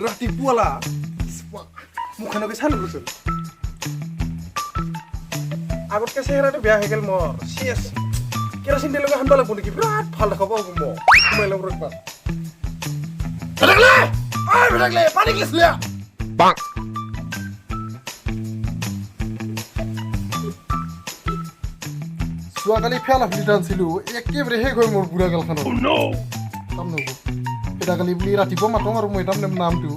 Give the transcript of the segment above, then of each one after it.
ৰাতিপুৱালা মুখখনকে চাই ল'বচোন আগতকে চেহেৰাটো বেয়া হৈ গ'ল মোৰ চেচ কেৰাচিন তেলকে সানিব লাগিব নেকি বিৰাট ভাল দেখাব হ'ব মই সোমাই ল'ব ৰ'বা ভেটাকলে পানী গিলাচ লৈ আহ যোৱাকালি ফেল আফ্লিটা আনিছিলোঁ একেবাৰে শেষ হৈ মোৰ বুঢ়া গালখনত কাম নহ'ব ভেটাকালি বুলি ৰাতিপুৱা মাতোঁ আৰু মই তাৰমানে নামটো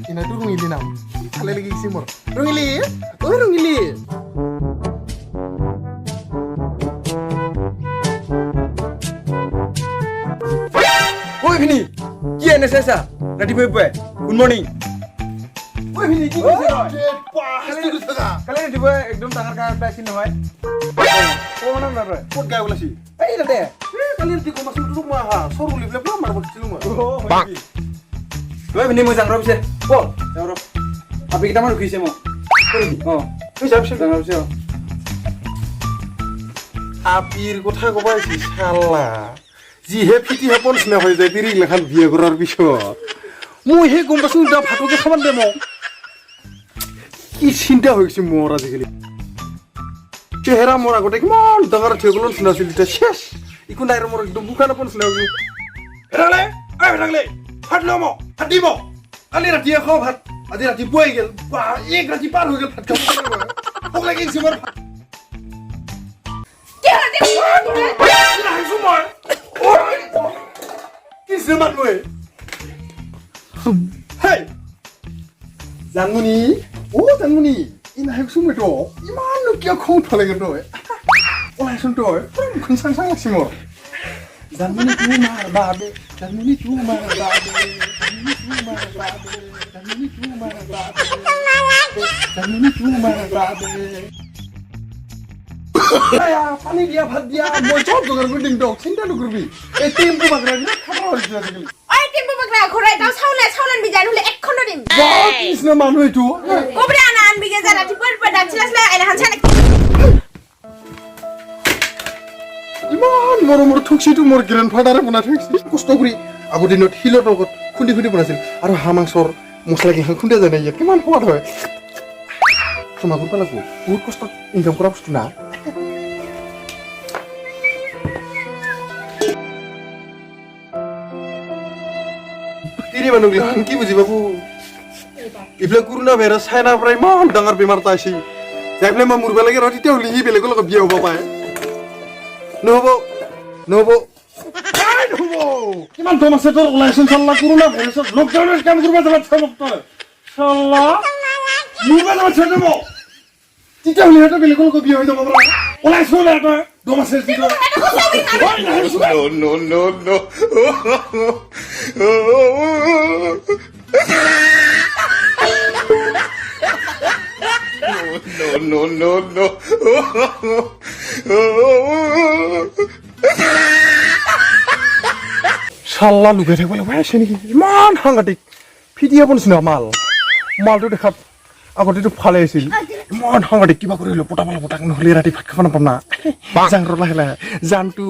ইনাইটো ৰঙিলি নাম ভালে লাগি গৈছে মোৰ ৰঙিলি ঐ ৰঙিলি ঐ ভিনি কি এনে চাইছা ৰাতিপুৱাই পুৱাই গুড মৰ্ণিং ঐ ভিনি কি কৈছে কালি ৰাতিপুৱাই একদম ডাঙৰ গান এটা আছিল নহয় ক'ত গাই ওলাইছি এই তাতে কালি ৰাতি গম আছিলোঁ তোক মই আহা চৰ বুলি পেলাই পুৰা মাৰিব দিছিলোঁ মই ভিনি মই যাওঁ ৰ পিছে বল যাওঁ ৰ আপি কেইটামান ৰখিছে মোক আপিৰ কথা ক'ব আহিছিল চালা যিহে ফিটি হেপৰ নিচিনা হৈ যায় তিৰিগিলাখান বিয়া কৰাৰ পিছত মই সেই গম পাইছোঁ এতিয়া ভাতকে খাব দে মোক কি চিন্তা হৈ গৈছে মোৰ আজিকালি চেহেৰা মোৰ আগতে কিমান ডাঙৰ থিয়গলৰ নিচিনা আছিল এতিয়া চেছ একো নাই মোৰ একদম বোকা নাপৰ নিচিনা হৈ গ'ল ভেটাকলে ভাত লওঁ মোক ভাত দিব কালি ৰাতিয়ে খাওঁ ভাত আজি ৰাতিপুৱাই গ'ল এক ৰাতি পাৰ হৈ গ'ল ভাত খাব ভোক লাগি গৈছে মোৰ জানমণি জানমণি ইনাহেকচোন মই তো ইমাননো কিয় খং থলেগে তই ওলাইচোন তই মুখখন চাং চাং লাগছে মোৰ জানমণি তোৰ মাৰ বাবে জানমণি তোৰ মাৰ বাবে জানমণি তোৰ মাৰ বাবে জানমণি তোৰ মাৰ বাবে পানী দিয়া ভাত দিয়া মই চব যোগাৰ কৰি দিম তক চিন্তা নকৰিবি এই টেম্পু বাগৰা খাব হৈছে আজিকালি টেম্পু বাগৰা ঘূৰাই দাও চাউলেন বিজাই নহ'লে একখনো দিম কৃষ্ণ মানুহ এইটো কবৰে আনা আনবিগে যা ৰাতিপুৱাৰ দাঁচিলাছিলে আইনাখান চাই ইমান মৰমৰ থুকচিটো মোৰ গ্ৰেণ্ডফাদাৰে বনাই থৈছে কষ্ট কৰি আগৰ দিনত শিলৰ তলত খুন্দি খুন্দি বনাইছিল আৰু হাঁহ মাংসৰ মছলা কেইখন খুন্দিয়া যায় নাই ইয়াত কিমান সোৱাদ হয় তোমাক কৰিব লাগিব বহুত কষ্ট ইনকাম কৰা বস্তু না তিৰি মানুহগিলাখান কি বুজি পাব এইফালে কৰোণা ভাইৰাছ চাইনাৰ পৰা ইমান ডাঙৰ বেমাৰ এটা আহিছে যাই পেলাই মই মৰিব লাগে ৰ তেতিয়া হ'লে সি বেলেগৰ লগত বিয়া হ'ব পাৰে নহ'ব নহ'ব কিমান দম আছে তোৰ ওলাইচোন চাল্লা কৰোণা ভাইৰাছত লকডাউনৰ কাম কৰিব যাব চালক তই চাল্লা মৰিব যাব চাই যাব তেতিয়া হ'লে সিহঁতে বেলেগৰ লগত বিয়া হৈ যাব পৰা ওলাইচোন তই দম আছে no. চাল্লা লুকাই থাকিব লাগিব আছে নেকি ইমান সাংঘাতিক ফিটিয়া নিচিনা মালটো দেখাত আগতেতো ভালে আছিল ইমান সাংঘাতিক কিবা কৰি পটাক নহ'লে ৰাতি ভাত খাব নাপাম না জাং লাহে লাহে জানটো